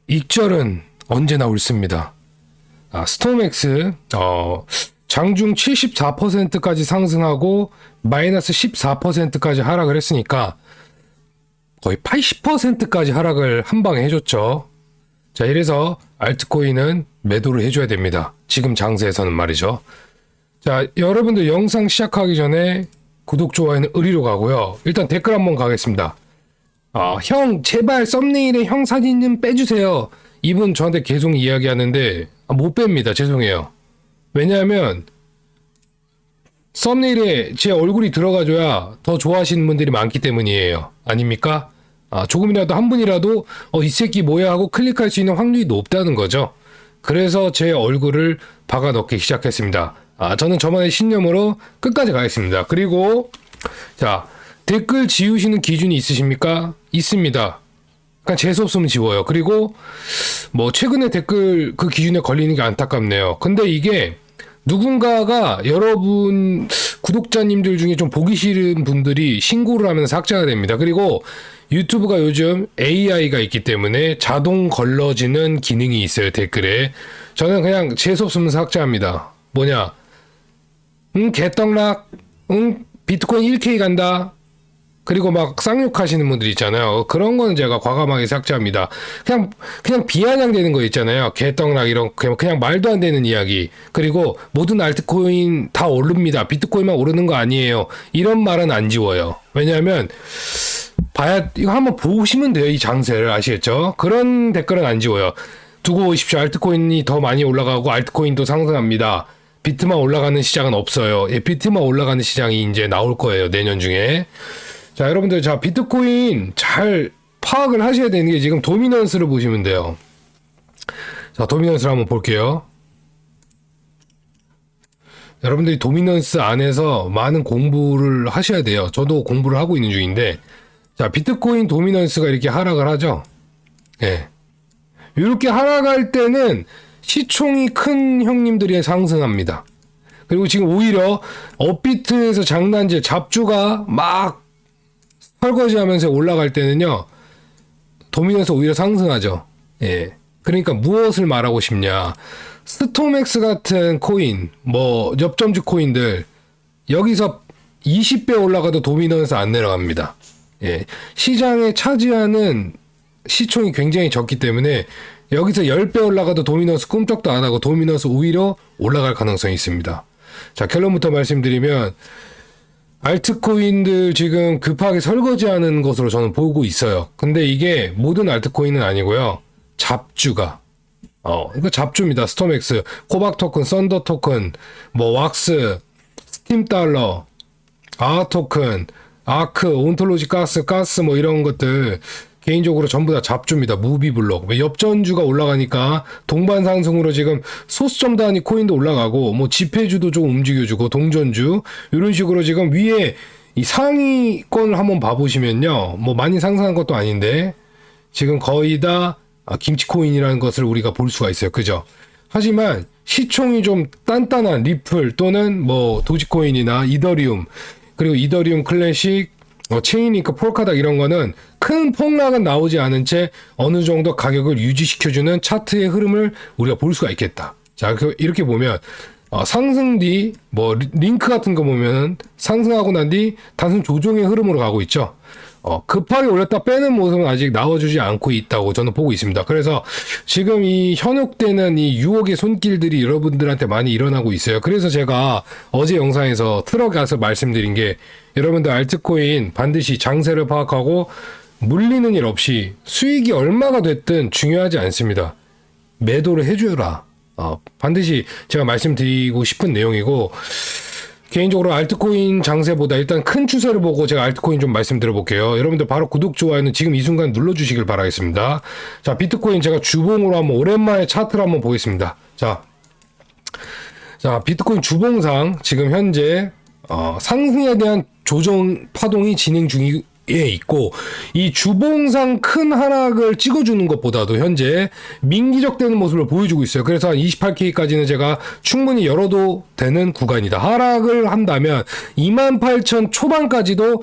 익절은 언제나 옳습니다. 스톰엑스 장중 74%까지 상승하고 마이너스 14%까지 하락을 했으니까 거의 80%까지 하락을 한 방에 해줬죠. 자, 이래서 알트코인은 매도를 해줘야 됩니다. 지금 장세에서는 말이죠. 자, 여러분들 영상 시작하기 전에 구독, 좋아요는 의리로 가고요. 일단 댓글 한번 가겠습니다. 형 제발 썸네일에 형 사진 좀 빼주세요. 이분 저한테 계속 이야기하는데 못 뺍니다. 죄송해요. 왜냐하면 썸네일에 제 얼굴이 들어가줘야 더 좋아하시는 분들이 많기 때문이에요. 아닙니까? 조금이라도 한 분이라도 이 새끼 뭐야 하고 클릭할 수 있는 확률이 높다는 거죠. 그래서 제 얼굴을 박아 넣기 시작했습니다. 저는 저만의 신념으로 끝까지 가겠습니다. 그리고 자, 댓글 지우시는 기준이 있으십니까? 있습니다. 그러니까 재수없으면 지워요. 그리고 뭐 최근에 댓글 그 기준에 걸리는 게 안타깝네요. 근데 이게 누군가가 여러분 구독자님들 중에 좀 보기 싫은 분들이 신고를 하면 삭제가 됩니다. 그리고 유튜브가 요즘 AI가 있기 때문에 자동 걸러지는 기능이 있어요. 댓글에. 저는 그냥 재수없으면 삭제합니다. 뭐냐? 개떡락. 비트코인 1K 간다. 그리고 막 쌍욕하시는 분들 있잖아요. 그런 거는 제가 과감하게 삭제합니다. 그냥 비아냥되는 거 있잖아요. 개떡락 이런 그냥 말도 안 되는 이야기. 그리고 모든 알트코인 다 오릅니다. 비트코인만 오르는 거 아니에요. 이런 말은 안 지워요. 왜냐하면 이거 한번 보시면 돼요. 이 장세를 아시겠죠? 그런 댓글은 안 지워요. 두고 오십시오. 알트코인이 더 많이 올라가고 알트코인도 상승합니다. 비트만 올라가는 시장은 없어요. 비트만 올라가는 시장이 이제 나올 거예요. 내년 중에. 자, 여러분들, 자, 비트코인 잘 파악을 하셔야 되는 게 지금 도미넌스를 보시면 돼요. 자, 도미넌스를 한번 볼게요. 여러분들이 도미넌스 안에서 많은 공부를 하셔야 돼요. 저도 공부를 하고 있는 중인데, 자, 비트코인 도미넌스가 이렇게 하락을 하죠. 예. 이렇게 하락할 때는 시총이 큰 형님들이 상승합니다. 그리고 지금 오히려 업비트에서 장단지 잡주가 막 설거지하면서 올라갈 때는요, 도미넌스 오히려 상승하죠. 예. 그러니까 무엇을 말하고 싶냐? 스톰엑스 같은 코인, 뭐 엽점주 코인들 여기서 20배 올라가도 도미넌스 안 내려갑니다. 예. 시장에 차지하는 시총이 굉장히 적기 때문에 여기서 10배 올라가도 도미넌스 꿈쩍도 안 하고 도미넌스 오히려 올라갈 가능성이 있습니다. 자, 결론부터 말씀드리면 알트코인들 지금 급하게 설거지하는 것으로 저는 보고 있어요. 근데 이게 모든 알트코인은 아니고요. 잡주가 이거 잡주입니다. 스톰엑스, 코박 토큰, 썬더 토큰, 뭐 왁스, 스팀 달러, 아아 토큰, 아크, 온톨로지 가스 뭐 이런 것들 개인적으로 전부 다 잡주입니다. 무비블록. 엽전주가 올라가니까 동반 상승으로 지금 소수점 단위 코인도 올라가고 뭐 지폐주도 좀 움직여주고 동전주 이런 식으로 지금 위에 이 상위권을 한번 봐보시면요. 뭐 많이 상승한 것도 아닌데 지금 거의 다 김치코인이라는 것을 우리가 볼 수가 있어요. 그죠? 하지만 시총이 좀 단단한 리플 또는 뭐 도지코인이나 이더리움 그리고 이더리움 클래식 체인링크, 폴카닥 이런 거는 큰 폭락은 나오지 않은 채 어느 정도 가격을 유지시켜주는 차트의 흐름을 우리가 볼 수가 있겠다. 자, 이렇게 보면 상승 뒤 뭐 링크 같은 거 보면 상승하고 난 뒤 단순 조정의 흐름으로 가고 있죠. 급하게 올렸다 빼는 모습은 아직 나와주지 않고 있다고 저는 보고 있습니다. 그래서 지금 이 현혹되는 이 유혹의 손길들이 여러분들한테 많이 일어나고 있어요. 그래서 제가 어제 영상에서 들어가서 말씀드린 게 여러분들 알트코인 반드시 장세를 파악하고 물리는 일 없이 수익이 얼마가 됐든 중요하지 않습니다. 매도를 해줘라. 반드시 제가 말씀드리고 싶은 내용이고 개인적으로 알트코인 장세보다 일단 큰 추세를 보고 제가 알트코인 좀 말씀드려 볼게요. 여러분들 바로 구독, 좋아요는 지금 이 순간 눌러주시길 바라겠습니다. 자, 비트코인 제가 주봉으로 한번 오랜만에 차트를 한번 보겠습니다. 자, 비트코인 주봉상 지금 현재 상승에 대한 조정 파동이 진행 중에 있고 이 주봉상 큰 하락을 찍어주는 것보다도 현재 민기적되는 모습을 보여주고 있어요. 그래서 한 28K까지는 제가 충분히 열어도 되는 구간이다. 하락을 한다면 28,000 초반까지도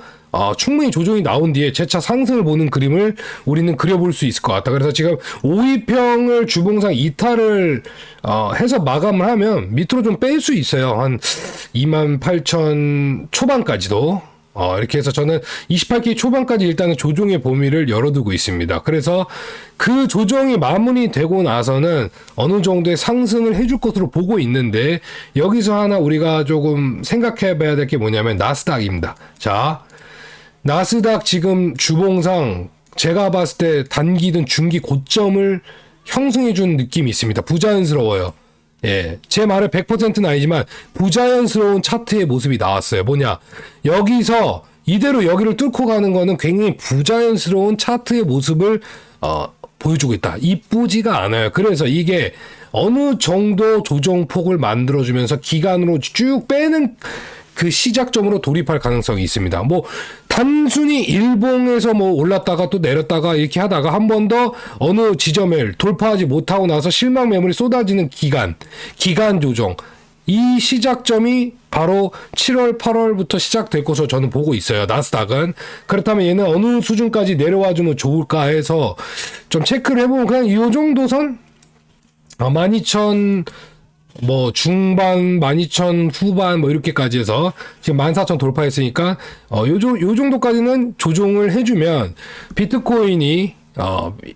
충분히 조정이 나온 뒤에 재차 상승을 보는 그림을 우리는 그려볼 수 있을 것 같다. 그래서 지금 5위평을 주봉상 이탈을 해서 마감을 하면 밑으로 좀 뺄 수 있어요. 한 28,000 초반까지도. 이렇게 해서 저는 28기 초반까지 일단은 조정의 범위를 열어두고 있습니다. 그래서 그 조정이 마무리되고 나서는 어느 정도의 상승을 해줄 것으로 보고 있는데, 여기서 하나 우리가 조금 생각해 봐야 될 게 뭐냐면 나스닥입니다. 자, 나스닥 지금 주봉상 제가 봤을 때 단기든 중기 고점을 형성해 준 느낌이 있습니다. 부자연스러워요. 예, 제 말은 100%는 아니지만 부자연스러운 차트의 모습이 나왔어요. 뭐냐, 여기서 이대로 여기를 뚫고 가는 거는 굉장히 부자연스러운 차트의 모습을 보여주고 있다. 이쁘지가 않아요. 그래서 이게 어느 정도 조정폭을 만들어주면서 기간으로 쭉 빼는 그 시작점으로 돌입할 가능성이 있습니다. 뭐 단순히 일봉에서 뭐 올랐다가 또 내렸다가 이렇게 하다가 한 번 더 어느 지점을 돌파하지 못하고 나서 실망 매물이 쏟아지는 기간 조정, 이 시작점이 바로 7월 8월부터 시작될 것으로 저는 보고 있어요. 나스닥은. 그렇다면 얘는 어느 수준까지 내려와 주면 좋을까 해서 좀 체크를 해보면 그냥 이 정도 선 12,000 뭐 중반, 12,000 후반 뭐 이렇게까지 해서 지금 14,000 돌파했으니까 요 정도까지는 조정을 해주면 비트코인이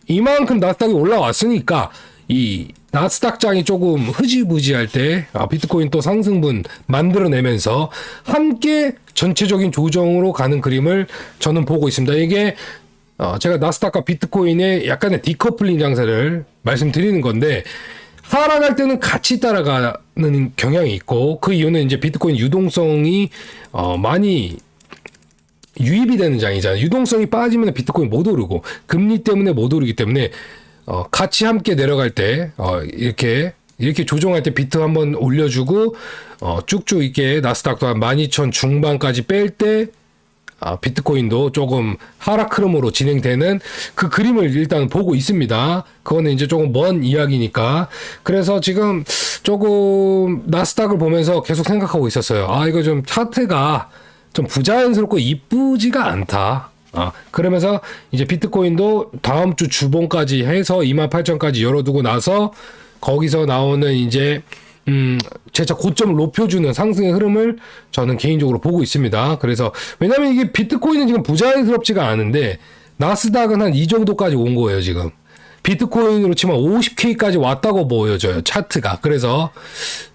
이만큼 나스닥이 올라왔으니까 이 나스닥장이 조금 흐지부지할 때 비트코인 또 상승분 만들어내면서 함께 전체적인 조정으로 가는 그림을 저는 보고 있습니다. 이게 제가 나스닥과 비트코인의 약간의 디커플링 장세를 말씀드리는 건데, 하락할 때는 같이 따라가는 경향이 있고, 그 이유는 이제 비트코인 유동성이 많이 유입이 되는 장이잖아요. 유동성이 빠지면 비트코인 못 오르고 금리 때문에 못 오르기 때문에 같이 함께 내려갈 때 이렇게 조정할 때 비트 한번 올려주고 쭉쭉 이렇게 나스닥도 한 12,000 중반까지 뺄 때 비트코인도 조금 하락 흐름으로 진행되는 그 그림을 일단 보고 있습니다. 그거는 이제 조금 먼 이야기니까. 그래서 지금 조금 나스닥을 보면서 계속 생각하고 있었어요. 이거 좀 차트가 좀 부자연스럽고 이쁘지가 않다. 그러면서 이제 비트코인도 다음 주 주봉까지 해서 28,000까지 열어두고 나서 거기서 나오는 이제 재차 고점을 높여주는 상승의 흐름을 저는 개인적으로 보고 있습니다. 그래서 왜냐면 이게 비트코인은 지금 부자연스럽지가 않은데 나스닥은 한 이 정도까지 온 거예요. 지금 비트코인으로 치면 50K까지 왔다고 보여져요, 차트가. 그래서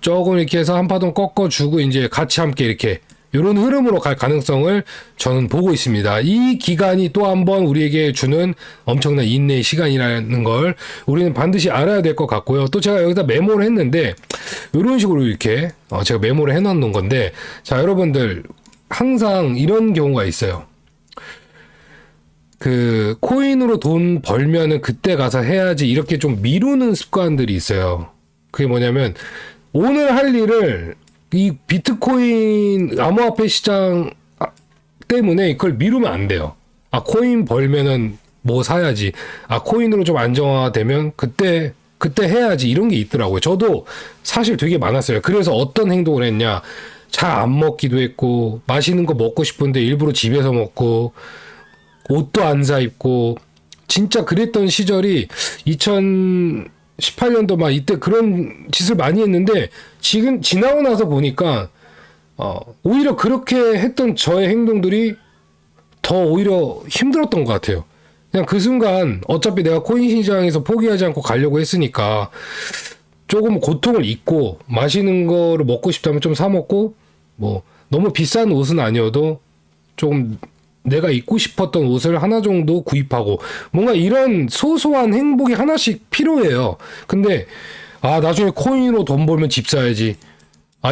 조금 이렇게 해서 한 파동 꺾어주고 이제 같이 함께 이렇게 이런 흐름으로 갈 가능성을 저는 보고 있습니다. 이 기간이 또 한 번 우리에게 주는 엄청난 인내의 시간이라는 걸 우리는 반드시 알아야 될 것 같고요. 또 제가 여기다 메모를 했는데 이런 식으로 이렇게 제가 메모를 해놓는 건데, 자, 여러분들 항상 이런 경우가 있어요. 그 코인으로 돈 벌면은 그때 가서 해야지 이렇게 좀 미루는 습관들이 있어요. 그게 뭐냐면 오늘 할 일을 이 비트코인 암호화폐 시장 때문에 그걸 미루면 안 돼요. 코인 벌면은 뭐 사야지. 코인으로 좀 안정화되면 그때 해야지. 이런 게 있더라고요. 저도 사실 되게 많았어요. 그래서 어떤 행동을 했냐. 잘 안 먹기도 했고, 맛있는 거 먹고 싶은데 일부러 집에서 먹고, 옷도 안 사 입고, 진짜 그랬던 시절이 2018년도 막 이때 그런 짓을 많이 했는데, 지금 지나고 나서 보니까 오히려 그렇게 했던 저의 행동들이 더 오히려 힘들었던 것 같아요. 그냥 그 순간 어차피 내가 코인 시장에서 포기하지 않고 가려고 했으니까 조금 고통을 잊고 맛있는 거를 먹고 싶다면 좀 사 먹고, 뭐 너무 비싼 옷은 아니어도 조금 내가 입고 싶었던 옷을 하나 정도 구입하고, 뭔가 이런 소소한 행복이 하나씩 필요해요. 근데 나중에 코인으로 돈 벌면 집 사야지.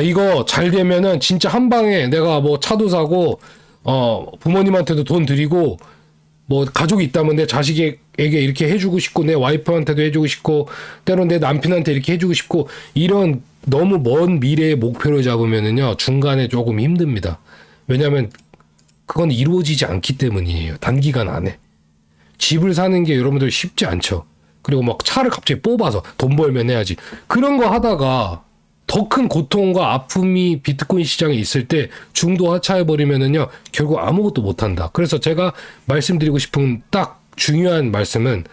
이거 잘 되면은 진짜 한 방에 내가 뭐 차도 사고, 부모님한테도 돈 드리고, 뭐 가족이 있다면 내 자식에게 이렇게 해주고 싶고, 내 와이프한테도 해주고 싶고, 때론 내 남편한테 이렇게 해주고 싶고, 이런 너무 먼 미래의 목표를 잡으면은요, 중간에 조금 힘듭니다. 왜냐면 그건 이루어지지 않기 때문이에요. 단기간 안에. 집을 사는 게 여러분들 쉽지 않죠. 그리고 막 차를 갑자기 뽑아서 돈 벌면 해야지. 그런 거 하다가 더 큰 고통과 아픔이 비트코인 시장에 있을 때 중도 하차해버리면은요, 결국 아무것도 못한다. 그래서 제가 말씀드리고 싶은 딱 중요한 말씀은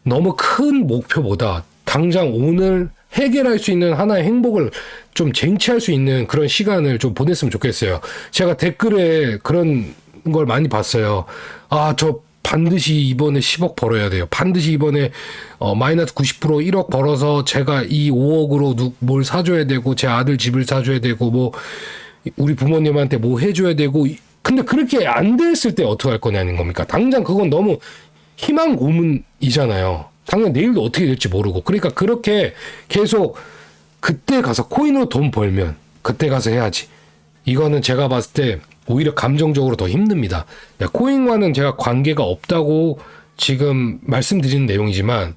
너무 큰 목표보다 당장 오늘 해결할 수 있는 하나의 행복을 좀 쟁취할 수 있는 그런 시간을 좀 보냈으면 좋겠어요. 제가 댓글에 그런 걸 많이 봤어요. 아, 저 반드시 이번에 10억 벌어야 돼요. 반드시 이번에 마이너스 90% 1억 벌어서 제가 이 5억으로 뭘 사줘야 되고 제 아들 집을 사줘야 되고 뭐 우리 부모님한테 뭐 해줘야 되고. 근데 그렇게 안 됐을 때 어떻게 할 거냐는 겁니까? 당장 그건 너무 희망 고문이잖아요. 당장 내일도 어떻게 될지 모르고. 그러니까 그렇게 계속 그때 가서 코인으로 돈 벌면 그때 가서 해야지. 이거는 제가 봤을 때 오히려 감정적으로 더 힘듭니다. 코인과는 제가 관계가 없다고 지금 말씀드리는 내용이지만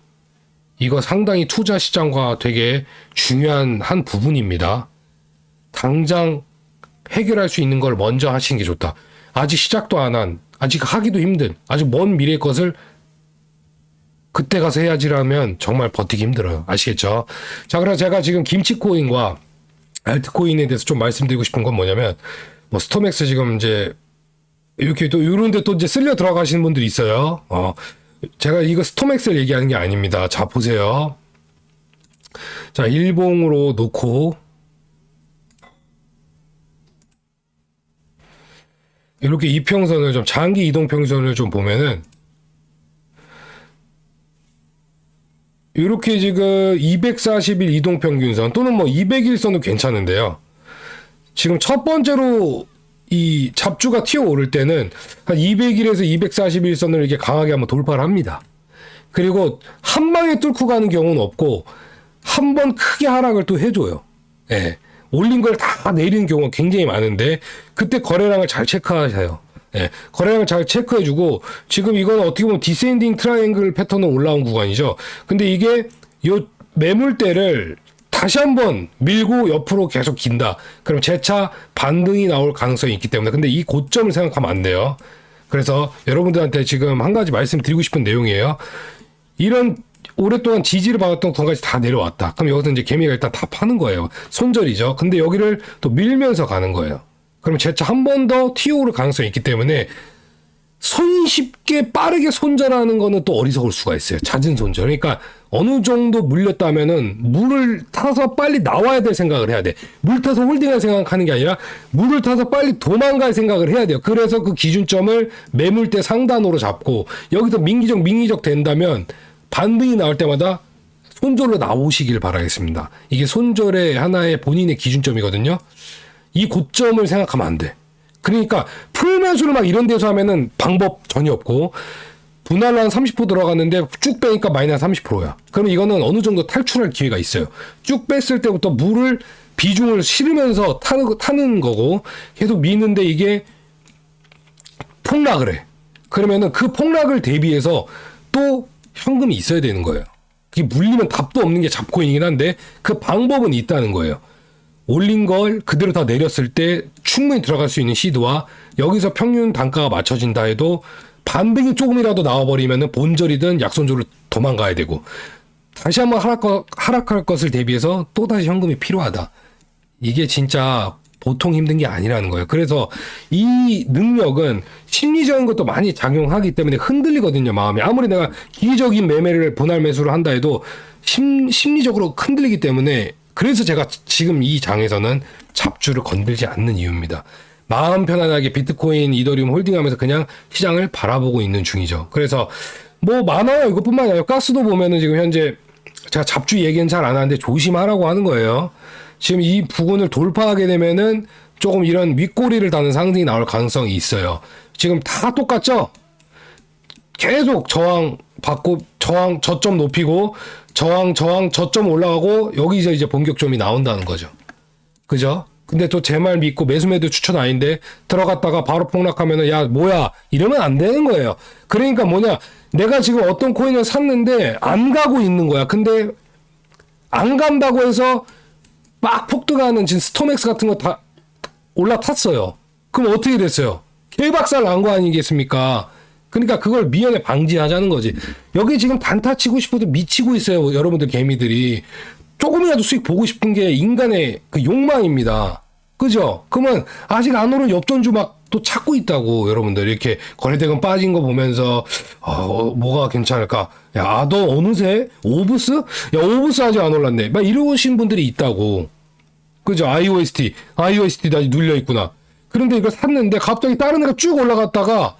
이거 상당히 투자 시장과 되게 중요한 한 부분입니다. 당장 해결할 수 있는 걸 먼저 하시는 게 좋다. 아직 시작도 안 한, 아직 하기도 힘든, 아직 먼 미래의 것을 그때 가서 해야지라면 정말 버티기 힘들어요. 아시겠죠? 자, 그래서 제가 지금 김치코인과 알트코인에 대해서 좀 말씀드리고 싶은 건 뭐냐면, 뭐 스토맥스 지금 이제 이렇게 또 이런데 또 이제 쓸려 들어가시는 분들이 있어요. 제가 이거 스토맥스를 얘기하는 게 아닙니다. 자, 보세요. 자, 일봉으로 놓고 이렇게 이평선을 좀 장기 이동평선을 좀 보면은 이렇게 지금 240일 이동평균선 또는 뭐 200일선도 괜찮은데요. 지금 첫 번째로 이 잡주가 튀어오를 때는 한 200일에서 241선을 이렇게 강하게 한번 돌파를 합니다. 그리고 한 방에 뚫고 가는 경우는 없고 한 번 크게 하락을 또 해줘요. 예. 올린 걸 다 내리는 경우가 굉장히 많은데 그때 거래량을 잘 체크하셔요. 예. 거래량을 잘 체크해주고 지금 이건 어떻게 보면 디센딩 트라이앵글 패턴으로 올라온 구간이죠. 근데 이게 요 매물대를 다시 한번 밀고 옆으로 계속 긴다. 그럼 재차 반등이 나올 가능성이 있기 때문에. 근데 이 고점을 생각하면 안 돼요. 그래서 여러분들한테 지금 한 가지 말씀드리고 싶은 내용이에요. 이런 오랫동안 지지를 받았던 돈까지 다 내려왔다. 그럼 여기서 이제 개미가 일단 다 파는 거예요. 손절이죠. 근데 여기를 또 밀면서 가는 거예요. 그럼 재차 한 번 더 튀어오를 가능성이 있기 때문에 손쉽게 빠르게 손절하는 거는 또 어리석을 수가 있어요. 잦은 손절. 그러니까 어느 정도 물렸다면은 물을 타서 빨리 나와야 될 생각을 해야 돼. 물 타서 홀딩할 생각하는 게 아니라 물을 타서 빨리 도망갈 생각을 해야 돼요. 그래서 그 기준점을 매물대 상단으로 잡고 여기서 민기적 된다면 반등이 나올 때마다 손절로 나오시길 바라겠습니다. 이게 손절의 하나의 본인의 기준점이거든요. 이 고점을 생각하면 안 돼. 그러니까 풀매수를 막 이런 데서 하면은 방법 전혀 없고 분할로 한 30% 들어갔는데 쭉 빼니까 마이너스 30%야. 그러면 이거는 어느 정도 탈출할 기회가 있어요. 쭉 뺐을 때부터 물을 비중을 실으면서 타는 거고 계속 미는데 이게 폭락을 해. 그러면은 그 폭락을 대비해서 또 현금이 있어야 되는 거예요. 그게 물리면 답도 없는 게 잡코인이긴 한데 그 방법은 있다는 거예요. 올린 걸 그대로 다 내렸을 때 충분히 들어갈 수 있는 시드와 여기서 평균 단가가 맞춰진다 해도 반등이 조금이라도 나와버리면 본절이든 약손절로 도망가야 되고 다시 한번 하락할 것을 대비해서 또다시 현금이 필요하다. 이게 진짜 보통 힘든 게 아니라는 거예요. 그래서 이 능력은 심리적인 것도 많이 작용하기 때문에 흔들리거든요, 마음이. 아무리 내가 기회적인 매매를 분할 매수를 한다 해도 심리적으로 흔들리기 때문에 그래서 제가 지금 이 장에서는 잡주를 건들지 않는 이유입니다. 마음 편안하게 비트코인, 이더리움 홀딩하면서 그냥 시장을 바라보고 있는 중이죠. 그래서 뭐 많아요. 이것뿐만 아니라 가스도 보면은 지금 현재 제가 잡주 얘기는 잘 안 하는데 조심하라고 하는 거예요. 지금 이 부분을 돌파하게 되면은 조금 이런 윗꼬리를 다는 상승이 나올 가능성이 있어요. 지금 다 똑같죠? 계속 저항 받고 저항 저점 높이고 저항 저점 올라가고 여기서 이제 본격점이 나온다는 거죠. 그죠? 근데 또 제 말 믿고 매수매도 추천 아닌데 들어갔다가 바로 폭락하면은 야 뭐야 이러면 안 되는 거예요. 그러니까 뭐냐 내가 지금 어떤 코인을 샀는데 안 가고 있는 거야. 근데 안 간다고 해서 막 폭등하는 지금 스토맥스 같은 거 다 올라탔어요. 그럼 어떻게 됐어요? 개박살 난 거 아니겠습니까? 그러니까 그걸 미연에 방지하자는 거지. 여기 지금 단타 치고 싶어도 미치고 있어요. 여러분들 개미들이. 조금이라도 수익 보고 싶은 게 인간의 그 욕망입니다. 그죠? 그러면 아직 안 오른 엽전주 막 또 찾고 있다고 여러분들 이렇게 거래대금 빠진 거 보면서 뭐가 괜찮을까? 야, 너 어느새 오브스? 야, 오브스 아직 안 올랐네. 막 이러신 분들이 있다고. 그죠? IOST 다 눌려 있구나. 그런데 이걸 샀는데 갑자기 다른 애가 쭉 올라갔다가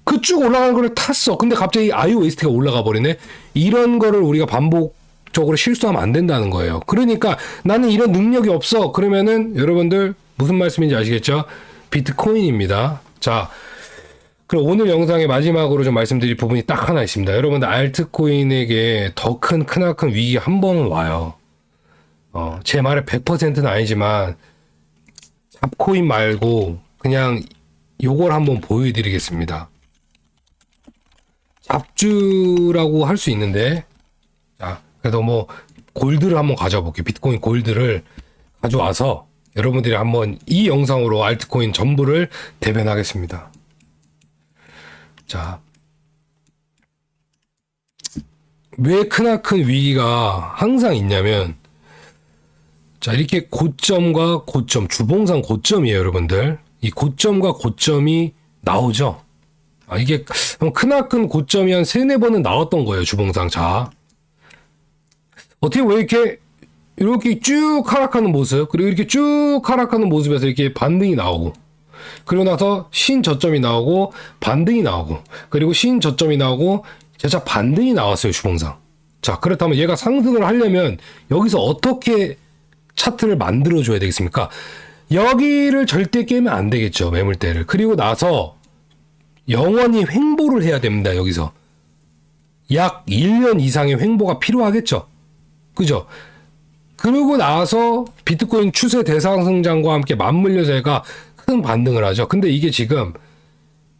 그 쭉 올라가는 걸 탔어. 근데 갑자기 IOST가 올라가 버리네. 이런 거를 우리가 반복적으로 실수하면 안 된다는 거예요. 그러니까 나는 이런 능력이 없어. 그러면은 여러분들 무슨 말씀인지 아시겠죠? 비트코인입니다. 자, 그럼 오늘 영상의 마지막으로 좀 말씀드릴 부분이 딱 하나 있습니다. 여러분들 알트코인에게 더 큰 크나큰 위기 한 번은 와요. 제 말에 100%는 아니지만 잡코인 말고 그냥 요걸 한번 보여드리겠습니다. 잡주라고 할 수 있는데, 자, 그래도 뭐 골드를 한번 가져볼게요. 비트코인 골드를 가져와서 여러분들이 한번 이 영상으로 알트코인 전부를 대변하겠습니다. 자, 왜 크나큰 위기가 항상 있냐면, 자, 이렇게 고점과 고점, 주봉상 고점이에요, 여러분들. 이 고점과 고점이 나오죠. 이게 크나큰 고점이 한 3-4번은 나왔던 거예요, 주봉상. 자, 어떻게 왜 이렇게 쭉 하락하는 모습, 그리고 이렇게 쭉 하락하는 모습에서 이렇게 반등이 나오고, 그리고 나서 신저점이 나오고 반등이 나오고, 그리고 신저점이 나오고 재차 반등이 나왔어요, 주봉상. 자, 그렇다면 얘가 상승을 하려면 여기서 어떻게 차트를 만들어줘야 되겠습니까? 여기를 절대 깨면 안 되겠죠, 매물대를. 그리고 나서 영원히 횡보를 해야 됩니다, 여기서. 약 1년 이상의 횡보가 필요하겠죠. 그죠? 그러고 나서 비트코인 추세 대상승장과 함께 맞물려서 얘가 큰 반등을 하죠. 근데 이게 지금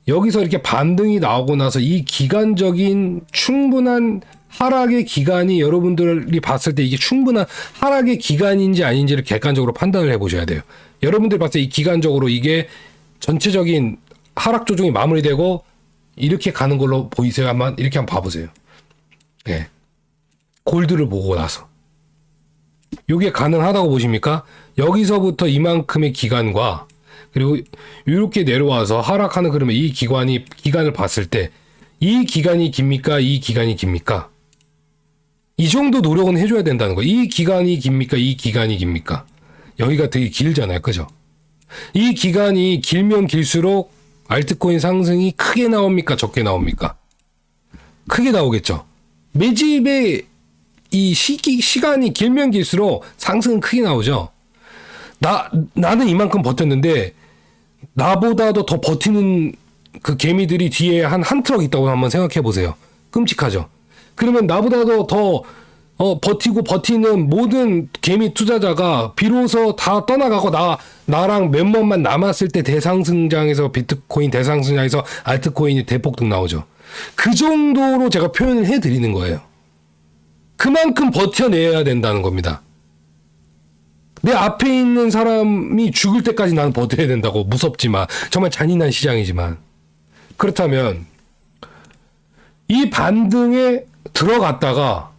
여기서 이렇게 반등이 나오고 나서 이 기간적인 충분한 하락의 기간이 여러분들이 봤을 때 이게 충분한 하락의 기간인지 아닌지를 객관적으로 판단을 해보셔야 돼요. 여러분들이 봤을 때 이 기간적으로 이게 전체적인 하락 조정이 마무리되고 이렇게 가는 걸로 보이세요? 이렇게 한번 봐보세요. 예. 골드를 보고 나서. 이게 가능하다고 보십니까? 여기서부터 이만큼의 기간과 그리고 이렇게 내려와서 하락하는 그러면 이 기간을 봤을 때 이 기간이 깁니까? 이 기간이 깁니까? 이 정도 노력은 해줘야 된다는 거예요. 이 기간이 깁니까? 이 기간이 깁니까? 여기가 되게 길잖아요. 그죠? 이 기간이 길면 길수록 알트코인 상승이 크게 나옵니까? 적게 나옵니까? 크게 나오겠죠. 매집의 이 시간이 길면 길수록 상승은 크게 나오죠. 나는 이만큼 버텼는데 나보다도 더 버티는 그 개미들이 뒤에 한 트럭 있다고 한번 생각해 보세요. 끔찍하죠. 그러면 나보다도 더 버티고 버티는 모든 개미 투자자가 비로소 다 떠나가고 나랑 몇몇만 남았을 때 대상승장에서 비트코인 대상승장에서 알트코인이 대폭등 나오죠. 그 정도로 제가 표현을 해드리는 거예요. 그만큼 버텨내야 된다는 겁니다. 내 앞에 있는 사람이 죽을 때까지 나는 버텨야 된다고. 무섭지만 정말 잔인한 시장이지만 그렇다면 이 반등에 들어갔다가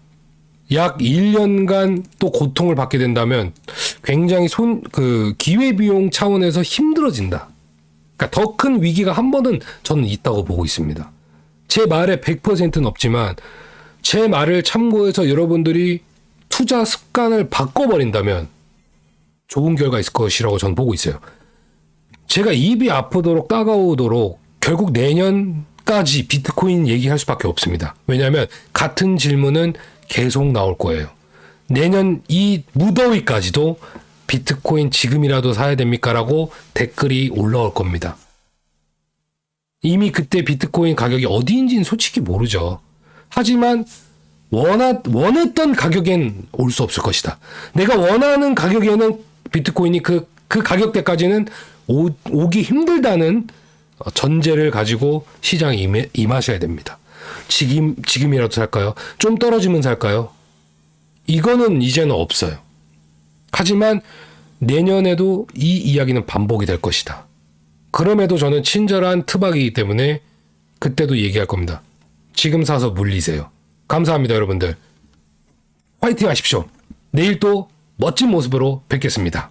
약 1년간 또 고통을 받게 된다면 굉장히 기회비용 차원에서 힘들어진다. 그러니까 더 큰 위기가 한 번은 저는 있다고 보고 있습니다. 제 말에 100%는 없지만 제 말을 참고해서 여러분들이 투자 습관을 바꿔버린다면 좋은 결과 있을 것이라고 저는 보고 있어요. 제가 입이 아프도록 따가우도록 결국 내년까지 비트코인 얘기할 수밖에 없습니다. 왜냐하면 같은 질문은 계속 나올 거예요. 내년 이 무더위까지도 비트코인 지금이라도 사야 됩니까? 라고 댓글이 올라올 겁니다. 이미 그때 비트코인 가격이 어디인지는 솔직히 모르죠. 하지만 원했던 가격엔 올 수 없을 것이다. 내가 원하는 가격에는 비트코인이 그 가격대까지는 오기 힘들다는 전제를 가지고 시장에 임하셔야 됩니다. 지금이라도 살까요? 좀 떨어지면 살까요? 이거는 이제는 없어요. 하지만 내년에도 이 이야기는 반복이 될 것이다. 그럼에도 저는 친절한 트박이기 때문에 그때도 얘기할 겁니다. 지금 사서 물리세요. 감사합니다, 여러분들. 화이팅 하십시오. 내일 또 멋진 모습으로 뵙겠습니다.